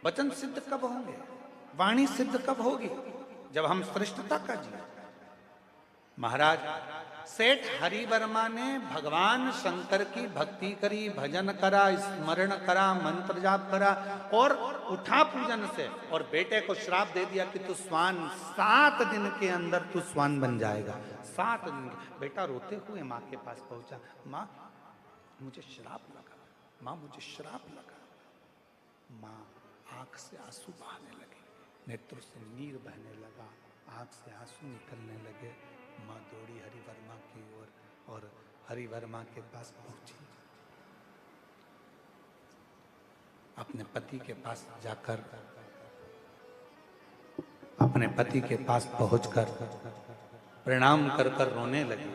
वचन सिद्ध कब होंगे? वाणी सिद्ध कब होगी? जब हम श्रेष्ठता का जिए। महाराज सेठ हरिवर्मा ने भगवान शंकर की भक्ति करी, भजन करा, स्मरण करा, मंत्र जाप करा और उठा पूजन से, और बेटे को श्राप दे दिया कि तू स्वान 7 दिन के अंदर तू स्वान बन जाएगा। 7 दिन के बेटा रोते हुए माँ के पास पहुंचा, माँ मुझे श्राप लगा, माँ मुझे श्राप लगा। माँ आंख से आंसू बहने लगे, नेत्रों से नीर बहने लगा, आंख से आंसू निकलने लगे। माँ दौड़ी हरिवर्मा की ओर और हरिवर्मा के पास पहुंची। अपने पति के पास जाकर, अपने पति के पास पहुंचकर प्रणाम कर कर रोने लगी।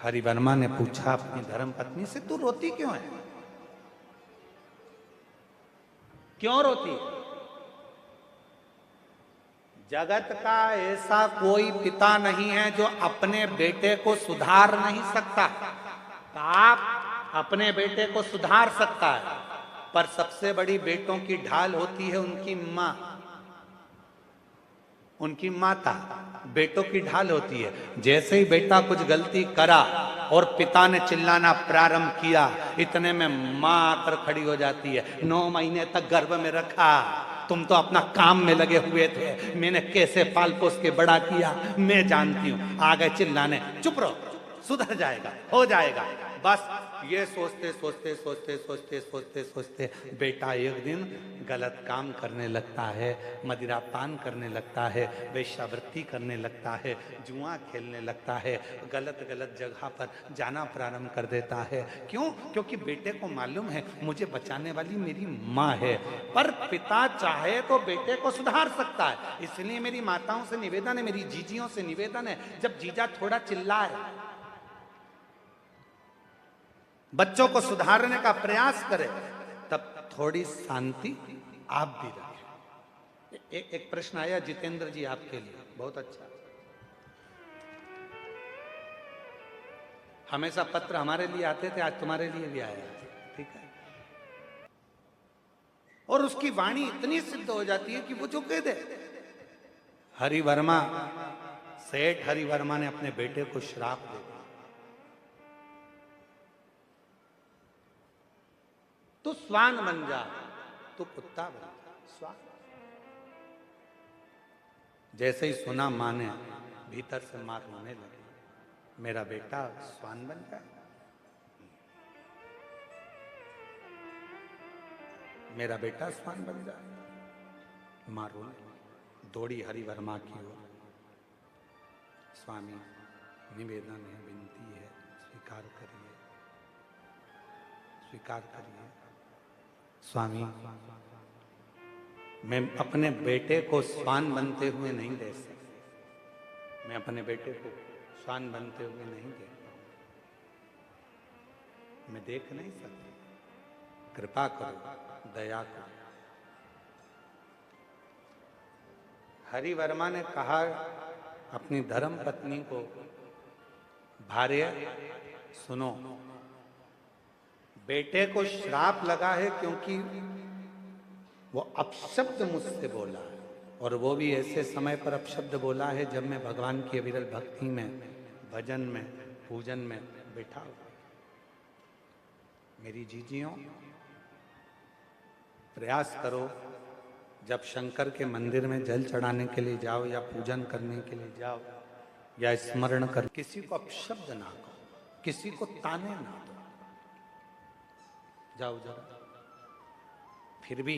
हरिवर्मा ने पूछा अपनी धर्म पत्नी से, तू रोती क्यों है? क्यों रोती है? जगत का ऐसा कोई पिता नहीं है जो अपने बेटे को सुधार नहीं सकता। बाप अपने बेटे को सुधार सकता है, पर सबसे बड़ी बेटों की ढाल होती है उनकी मां, उनकी माता बेटों की ढाल होती है। जैसे ही बेटा कुछ गलती करा और पिता ने चिल्लाना प्रारंभ किया, इतने में मां आकर खड़ी हो जाती है। 9 महीने तक गर्भ में रखा, तुम तो अपना काम में लगे हुए थे, मैंने कैसे पाल पोस के बड़ा किया मैं जानती हूं। आ गए चिल्लाने, चुप रहो, सुधर जाएगा, हो जाएगा। बस ये सोचते सोचते सोचते सोचते सोचते सोचते बेटा एक दिन गलत काम करने लगता है, मदिरा पान करने लगता है, वेश्यावृत्ति करने लगता है, जुआ खेलने लगता है, गलत गलत जगह पर जाना प्रारंभ कर देता है। क्यों? क्योंकि बेटे को मालूम है मुझे बचाने वाली मेरी माँ है। पर पिता चाहे तो बेटे को सुधार सकता है। इसलिए मेरी माताओं से निवेदन है, मेरी जीजियों से निवेदन है, जब जीजा थोड़ा चिल्लाए, बच्चों को सुधारने का प्रयास करें, तब थोड़ी शांति आप भी रखें। एक प्रश्न आया जितेंद्र जी आपके लिए, बहुत अच्छा। हमेशा पत्र हमारे लिए आते थे, आज तुम्हारे लिए भी आया, ठीक है। और उसकी वाणी इतनी सिद्ध हो जाती है कि वो जो कह दे। हरिवर्मा, सेठ हरिवर्मा ने अपने बेटे को श्राप दे दिया, तू स्वान बन जा, तू कुत्ता बन जा, स्वान। जैसे ही सुना मां ने, भीतर से मां रोने लगी, मेरा बेटा स्वान बन जाए, मेरा बेटा स्वान बन जाए। मां रोने लगी, दौड़ी हरिवर्मा की ओर, स्वामी निवेदन है, विनती है, स्वीकार करिए, स्वीकार करिए। स्वामी मैं अपने बेटे को स्वान बनते हुए नहीं दे सकता, मैं अपने बेटे को स्वान बनते हुए नहीं देख पाऊंगा, मैं देख नहीं सकता, कृपा करो, दया करो। हरिवर्मा ने कहा अपनी धर्म पत्नी को, भार्य सुनो, बेटे को श्राप लगा है क्योंकि वो अपशब्द मुझसे बोला है, और वो भी ऐसे समय पर अपशब्द बोला है जब मैं भगवान की अविरल भक्ति में, भजन में, पूजन में बैठा हूं। मेरी जीजियों, प्रयास करो, जब शंकर के मंदिर में जल चढ़ाने के लिए जाओ या पूजन करने के लिए जाओ या स्मरण कर, किसी को अपशब्द ना कहो, किसी को ताने ना दो, जाओ जरा। फिर भी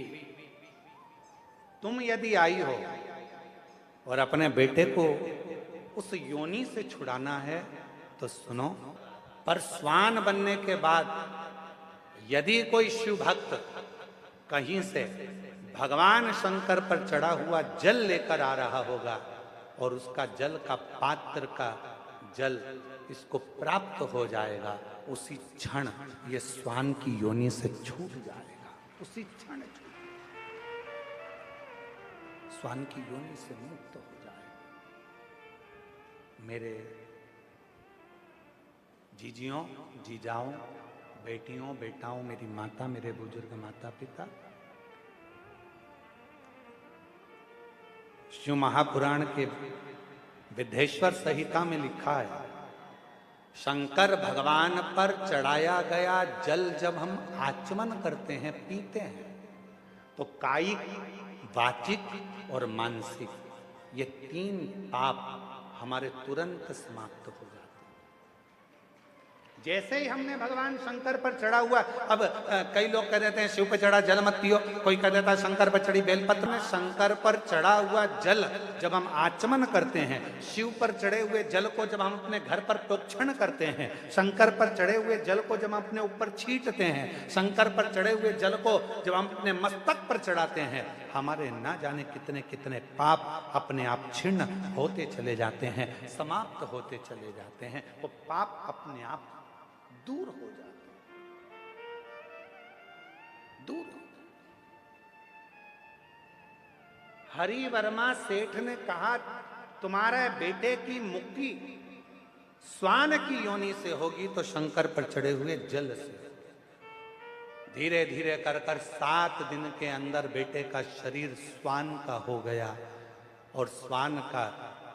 तुम यदि आई हो और अपने बेटे को उस योनि से छुड़ाना है तो सुनो, पर स्वान बनने के बाद यदि कोई शिव भक्त कहीं से भगवान शंकर पर चढ़ा हुआ जल लेकर आ रहा होगा और उसका जल का पात्र का जल इसको प्राप्त हो जाएगा, उसी क्षण ये स्वान की योनि से छूट जाएगा, उसी क्षण स्वान की योनि से मुक्त हो जाएगा। मेरे जीजियों, जीजाओं, बेटियों, बेटाओं, मेरी माता, मेरे बुजुर्ग माता पिता, शिव महापुराण के विद्धेश्वर संहिता में लिखा है, शंकर भगवान पर चढ़ाया गया जल जब हम आचमन करते हैं, पीते हैं, तो कायिक, वाचिक और मानसिक ये 3 पाप हमारे तुरंत समाप्त हो जाते हैं। जैसे ही हमने भगवान शंकर पर चढ़ा हुआ, अब कई लोग कह देते हैं शिव पर चढ़ा जल मत पियो, कोई कह देता है शंकर पर चढ़ी बेलपत्र में। शंकर पर चढ़ा हुआ जल जब हम आचमन करते हैं, शिव पर चढ़े हुए जल को जब हम अपने घर पर प्रोक्षण करते हैं, शंकर पर चढ़े हुए जल को जब हम अपने ऊपर छींटते हैं, शंकर पर चढ़े हुए जल को जब हम अपने मस्तक पर चढ़ाते हैं, हमारे ना जाने कितने कितने पाप अपने आप छिन्न होते चले जाते हैं, समाप्त होते चले जाते हैं। वो पाप अपने आप दूर हो जाते हैं, दूर हो। हरि वर्मा सेठ ने कहा, तुम्हारे बेटे की मुक्ति स्वान की योनि से होगी तो शंकर पर चढ़े हुए जल से। धीरे धीरे कर 7 दिन के अंदर बेटे का शरीर स्वान का हो गया और स्वान का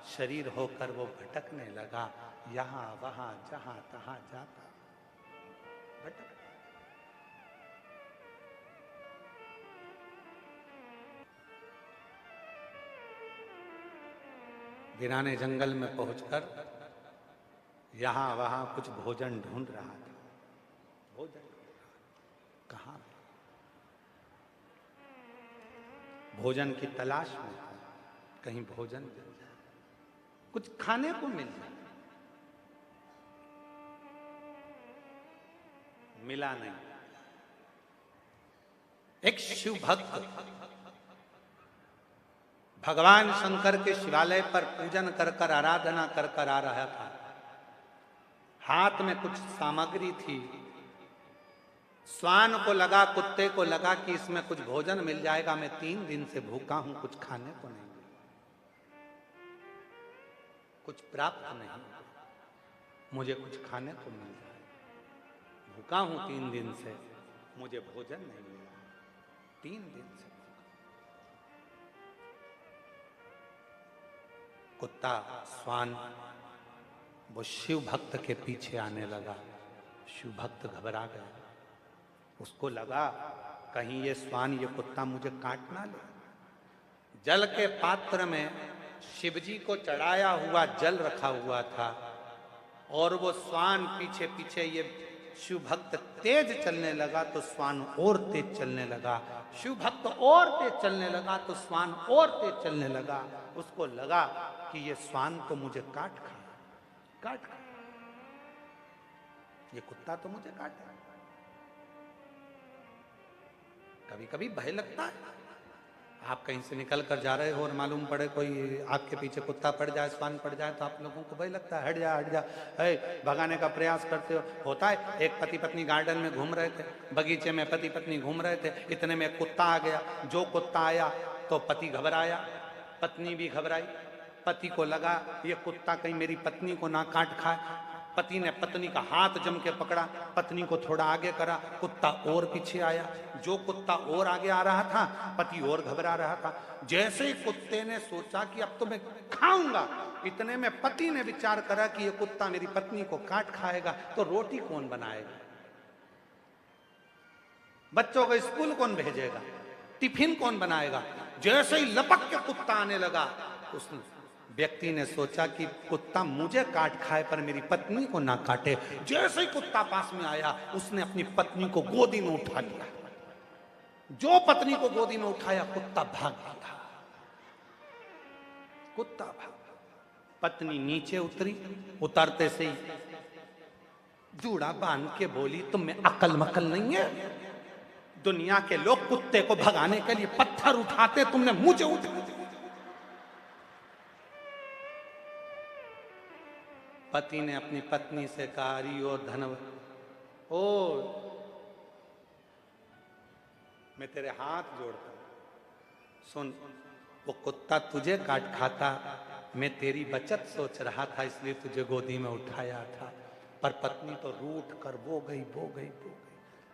शरीर होकर वो भटकने लगा, यहां वहां जहां तहां जाता भटक। वीराने जंगल में पहुंचकर यहां वहां कुछ भोजन ढूंढ रहा था। भोजन कहां? भोजन की तलाश में था, कहीं भोजन मिल जाए, कुछ खाने को मिल जाए। मिला नहीं। एक शिव भक्त भगवान शंकर के शिवालय पर पूजन कर कर, आराधना कर कर आ रहा था। हाथ में कुछ सामग्री थी। श्वान को लगा, कुत्ते को लगा कि इसमें कुछ भोजन मिल जाएगा, मैं 3 दिन से भूखा हूं, कुछ खाने को नहीं, कुछ प्राप्त नहीं, मुझे कुछ खाने को मिल जाए। भूखा हूं 3 दिन से, मुझे भोजन नहीं मिला, 3 दिन से। कुत्ता, श्वान वो शिव भक्त के पीछे आने लगा। शिव भक्त घबरा गया। उसको लगा कहीं ये श्वान, ये कुत्ता मुझे काट ना ले। जल के पात्र में शिवजी को चढ़ाया हुआ जल रखा हुआ था और वो श्वान पीछे पीछे, ये शिव भक्त तेज चलने लगा तो श्वान और तेज चलने लगा, शिव भक्त और तेज चलने लगा तो श्वान और तेज चलने लगा। उसको लगा कि ये श्वान तो मुझे काट खा, ये कुत्ता तो मुझे काटे। कभी कभी भय लगता है। आप कहीं से निकल कर जा रहे हो और मालूम पड़े कोई आपके पीछे कुत्ता पड़ जाए, श्वान पड़ जाए, तो आप लोगों को भय लगता है, हट जा हट जा, भगाने का प्रयास करते हो। होता है। एक पति पत्नी गार्डन में घूम रहे थे, बगीचे में पति पत्नी घूम रहे थे, इतने में कुत्ता आ गया। जो कुत्ता आया तो पति घबराया, पत्नी भी घबराई। पति को लगा ये कुत्ता कहीं मेरी पत्नी को ना काट खाए। पति ने पत्नी का हाथ जम के पकड़ा, पत्नी को थोड़ा आगे करा, कुत्ता और पीछे आया। जो कुत्ता और आगे आ रहा था, पति और घबरा रहा था। जैसे ही कुत्ते ने सोचा कि अब तो मैं खाऊंगा, इतने में पति ने विचार करा कि ये कुत्ता मेरी पत्नी को काट खाएगा, तो रोटी कौन बनाएगा, बच्चों को स्कूल कौन भेजेगा, टिफिन कौन बनाएगा। जैसे ही लपक के कुत्ता आने लगा, उस व्यक्ति ने सोचा कि कुत्ता मुझे काट खाए पर मेरी पत्नी को ना काटे। जैसे ही कुत्ता पास में आया, उसने अपनी पत्नी को गोदी में उठा लिया। जो पत्नी को गोदी में उठाया, कुत्ता भाग गया। कुत्ता भाग। पत्नी नीचे उतरी, उतरते से ही जूड़ा बांध के बोली, तुम में अकल मकल नहीं है? दुनिया के लोग कुत्ते को भगाने के लिए पत्थर उठाते, तुमने मुझे उठा। पति ने अपनी पत्नी से कहा, अरे ओ धनव, ओ मैं तेरे हाथ जोड़ता हूं, सुन, वो कुत्ता तुझे काट खाता, मैं तेरी बचत सोच रहा था इसलिए तुझे गोदी में उठाया था। पर पत्नी तो रूठ कर वो गई।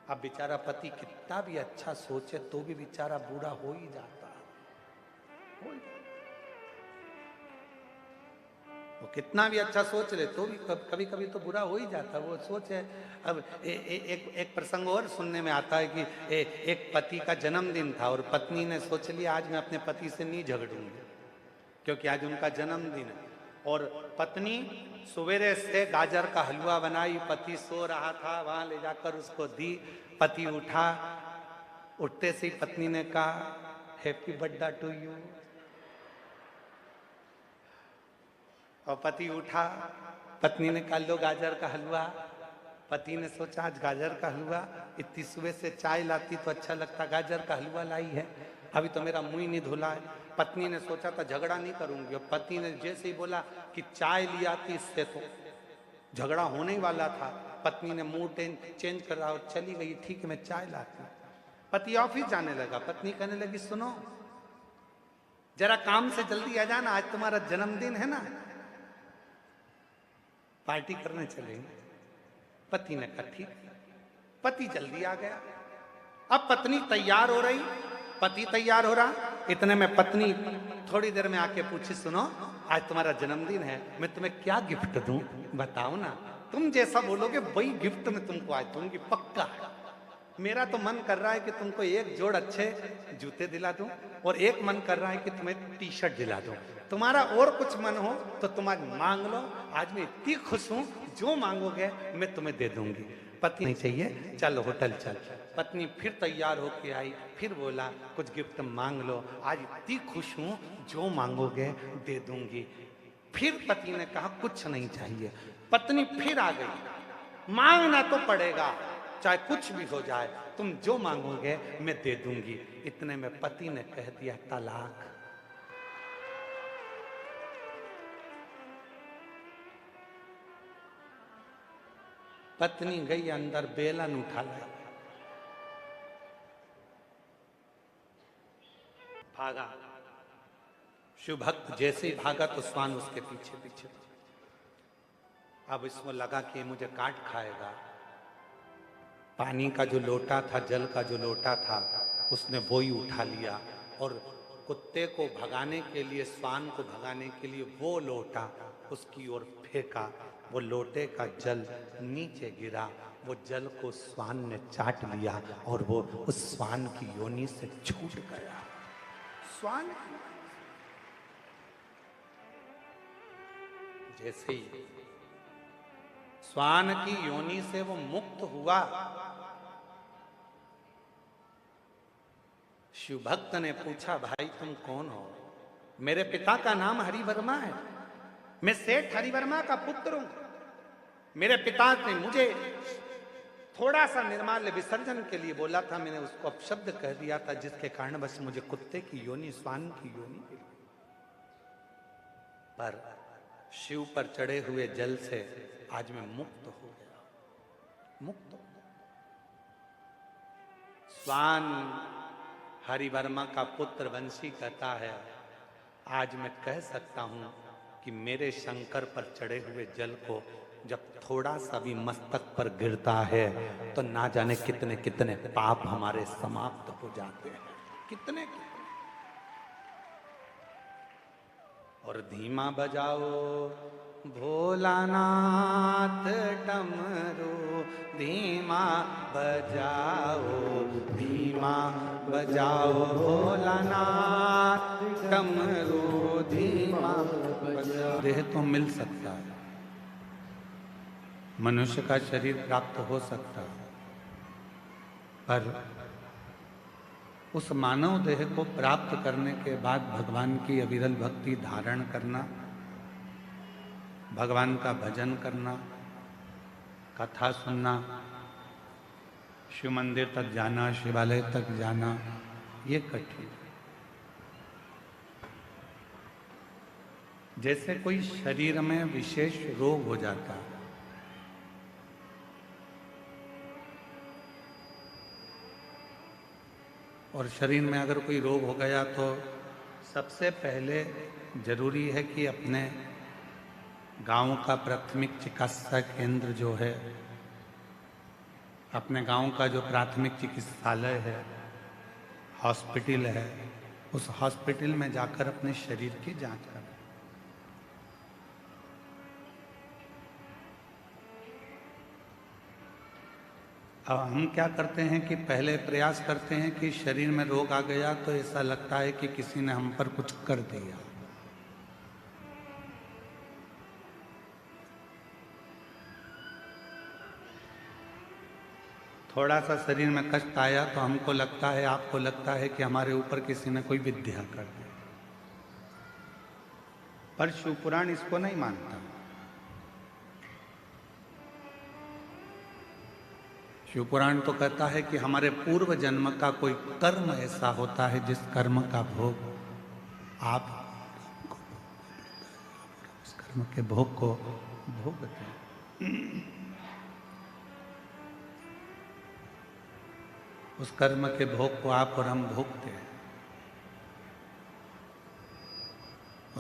अब बेचारा पति कितना भी अच्छा सोचे तो भी बेचारा बूढ़ा हो ही जाता। वो कितना भी अच्छा सोच ले तो भी कभी कभी तो बुरा हो ही जाता। वो सोच है। अब एक प्रसंग और सुनने में आता है कि एक पति का जन्मदिन था और पत्नी ने सोच लिया आज मैं अपने पति से नहीं झगड़ूंगी क्योंकि आज उनका जन्मदिन है। और पत्नी सवेरे से गाजर का हलवा बनाई, पति सो रहा था, वहां ले जाकर उसको दी। पति उठा, उठते से ही पत्नी ने कहा हैप्पी बर्थडे टू यू। और पति उठा, पत्नी ने कहा लो गाजर का हलवा। पति ने सोचा आज गाजर का हलवा, इतनी सुबह से चाय लाती तो अच्छा लगता, गाजर का हलवा लाई है, अभी तो मेरा मुंह नहीं धुला है। पत्नी ने सोचा था झगड़ा नहीं करूंगी, और पति ने जैसे ही बोला कि चाय ली आती, इससे तो झगड़ा होने ही वाला था। पत्नी ने मुंह चेंज करा और चली गई, ठीक है मैं चाय लाती। पति ऑफिस जाने लगा, पत्नी कहने लगी सुनो जरा काम से जल्दी आ जाना, आज तुम्हारा जन्मदिन है ना, पार्टी करने चलेंगे। पति ने कहा ठीक। पति जल्दी आ गया। अब पत्नी तैयार हो रही, पति तैयार हो रहा। इतने में पत्नी थोड़ी देर में आके पूछी सुनो आज तुम्हारा जन्मदिन है, मैं तुम्हें क्या गिफ्ट दूं बताओ ना। तुम जैसा बोलोगे वही गिफ्ट मैं तुमको आज दूंगी, पक्का है। मेरा तो मन कर रहा है कि तुमको एक जोड़ अच्छे जूते दिला दूं और एक मन कर रहा है कि तुम्हें टी शर्ट दिला दूं। तुम्हारा और कुछ मन हो तो तुम आज मांग लो, आज मैं इतनी खुश हूं, जो मांगोगे मैं तुम्हें दे दूंगी। पति नहीं चाहिए, चलो होटल चल। पत्नी फिर तैयार होके आई, फिर बोला कुछ गिफ्ट मांग लो, आज इतनी खुश हूं, जो मांगोगे दे दूंगी। फिर पति ने कहा कुछ नहीं चाहिए। पत्नी फिर आ गई, मांगना तो पड़ेगा चाहे कुछ भी हो जाए, तुम जो मांगोगे मैं दे दूंगी। इतने में पति ने कह दिया तलाक। पत्नी गई अंदर, बेलन उठा लाई, भागा। शिव भक्त जैसे ही भागा तो स्वान उसके पीछे पीछे। अब इसको लगा कि मुझे काट खाएगा। पानी का जो लोटा था, जल का जो लोटा था, उसने वो ही उठा लिया और कुत्ते को भगाने के लिए, स्वान को भगाने के लिए वो लोटा उसकी ओर फेंका। वो लोटे का जल नीचे गिरा, वो जल को स्वान ने चाट लिया और वो उस स्वान की योनि से छूट गया। स्वान जैसे ही स्वान की योनि से वो मुक्त हुआ, शिव भक्त ने पूछा भाई तुम कौन हो? मेरे पिता का नाम हरिवर्मा है, मैं सेठ हरिवर्मा का पुत्र हूं। मेरे पिता ने मुझे थोड़ा सा निर्माल्य विसर्जन के लिए बोला था, मैंने उसको अपशब्द कह दिया था, जिसके कारण बस मुझे कुत्ते की योनि, स्वान की योनि मिली। पर शिव पर चढ़े हुए जल से आज मैं मुक्त हो गया, मुक्त हो गया। स्वान हरिवर्मा का पुत्र वंशी कहता है आज मैं कह सकता हूं कि मेरे शंकर पर चढ़े हुए जल को जब थोड़ा सा भी मस्तक पर गिरता है तो ना जाने कितने कितने पाप हमारे समाप्त हो जाते हैं, कितने कितने। और धीमा बजाओ भोलानाथ डमरू, धीमा बजाओ, धीमा बजाओ भोलानाथ डमरू, धीमा बजाओ। देह तो मिल सकता है, मनुष्य का शरीर प्राप्त हो सकता है, पर उस मानव देह को प्राप्त करने के बाद भगवान की अविरल भक्ति धारण करना, भगवान का भजन करना, कथा सुनना, शिव मंदिर तक जाना, शिवालय तक जाना, ये कठिन। जैसे कोई शरीर में विशेष रोग हो जाता है, और शरीर में अगर कोई रोग हो गया तो सबसे पहले जरूरी है कि अपने गांव का प्राथमिक चिकित्सा केंद्र जो है, अपने गांव का जो प्राथमिक चिकित्सालय है, हॉस्पिटल है, उस हॉस्पिटल में जाकर अपने शरीर की जांच करें। अब हम क्या करते हैं कि पहले प्रयास करते हैं कि शरीर में रोग आ गया तो ऐसा लगता है कि किसी ने हम पर कुछ कर दिया। थोड़ा सा शरीर में कष्ट आया तो हमको लगता है, आपको लगता है कि हमारे ऊपर किसी ने कोई विद्या कर दी। पर शिवपुराण इसको नहीं मानता। शिवपुराण तो कहता है कि हमारे पूर्व जन्म का कोई कर्म ऐसा होता है जिस कर्म का भोग आप उस कर्म के भोग को भोगते हैं। उस कर्म के भोग को आप और हम भोगते हैं।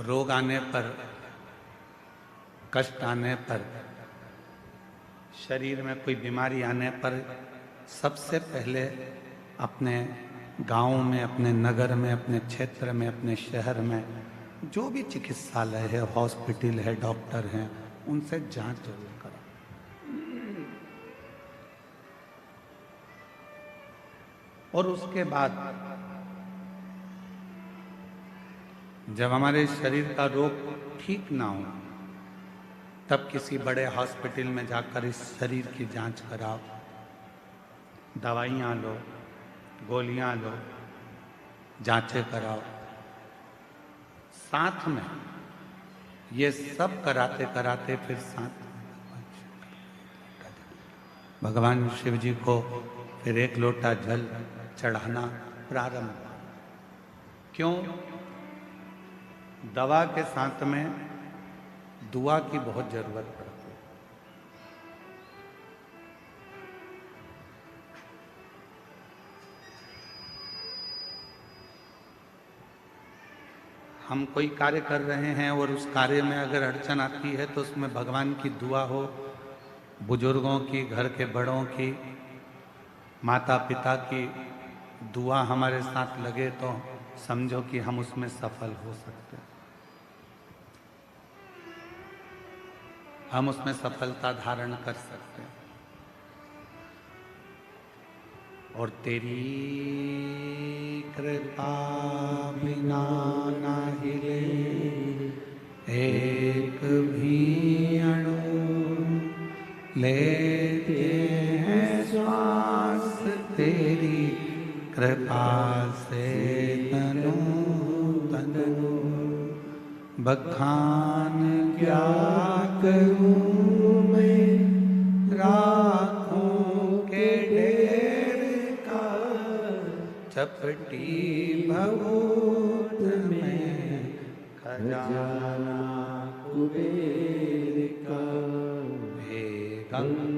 रोग आने पर, कष्ट आने पर, शरीर में कोई बीमारी आने पर सबसे पहले अपने गांव में, अपने नगर में, अपने क्षेत्र में, अपने शहर में जो भी चिकित्सालय है, हॉस्पिटल है, डॉक्टर हैं, उनसे जांच जरूर करो। और उसके बाद जब हमारे शरीर का रोग ठीक ना हो तब किसी बड़े हॉस्पिटल में जाकर इस शरीर की जांच कराओ, दवाइयाँ लो, गोलियाँ लो, जांचें कराओ। साथ में ये सब कराते कराते फिर साथ भगवान शिव जी को फिर एक लोटा जल चढ़ाना प्रारंभ। क्यों? दवा के साथ में दुआ की बहुत जरूरत पड़ती है। हम कोई कार्य कर रहे हैं और उस कार्य में अगर अड़चन आती है तो उसमें भगवान की दुआ हो, बुजुर्गों की, घर के बड़ों की, माता पिता की दुआ हमारे साथ लगे तो समझो कि हम उसमें सफल हो सकते हैं। हम उसमें सफलता धारण कर सकते हैं। और तेरी कृपा बिना ना हिले एक भी अणु, लेते हैं श्वास तेरी कृपा से तनु तनु। बखान क्या करूं मैं राखों के ढेर का, चपटी भगोत में खजाना कुबेर का। हे गंगा